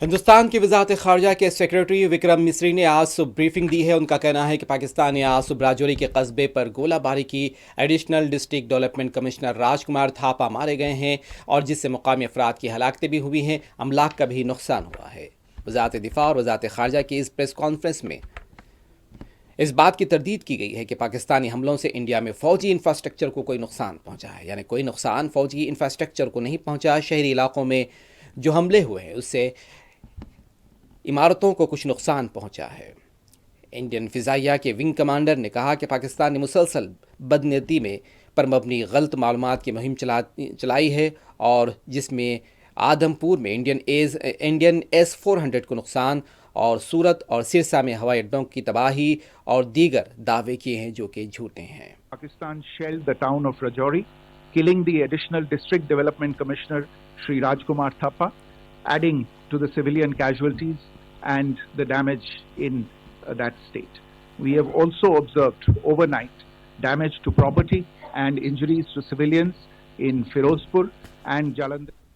ہندوستان کی وزارت خارجہ کے سیکرٹری وکرم مصری نے آج صبح بریفنگ دی ہے۔ ان کا کہنا ہے کہ پاکستان نے آج صبح راجوری کے قصبے پر گولہ باری کی۔ Additional district development commissioner Raj Kumar Thapa مارے گئے ہیں اور جس سے مقامی افراد کی ہلاکتیں بھی ہوئی ہیں، املاک کا بھی نقصان ہوا ہے۔ وزارت دفاع اور وزارت خارجہ کی اس پریس کانفرنس میں اس بات کی تردید کی گئی ہے کہ پاکستانی حملوں سے انڈیا میں فوجی انفراسٹرکچر کو کوئی نقصان پہنچا ہے، یعنی کوئی نقصان فوجی انفراسٹرکچر کو نہیں پہنچا۔ شہری علاقوں میں جو حملے ہوئے ہیں اس سے عمارتوں کو کچھ نقصان پہنچا ہے۔ انڈین فضائیہ کے ونگ کمانڈر نے کہا کہ پاکستان نے مسلسل بدنیتی میں پر مبنی غلط معلومات کی مہم چلائی ہے، اور جس میں آدم پور میں انڈین S-400 کو نقصان اور سورت اور سرسا میں ہوائی اڈوں کی تباہی اور دیگر دعوے کیے ہیں جو کہ جھوٹے ہیں۔ Pakistan shelled the town of Rajouri, killing the additional district development commissioner Sri Rajkumar Thappa, adding to the civilian casualties and the damage in that state. We have also observed overnight damage to property and injuries to civilians in Firozpur and Jalandhar.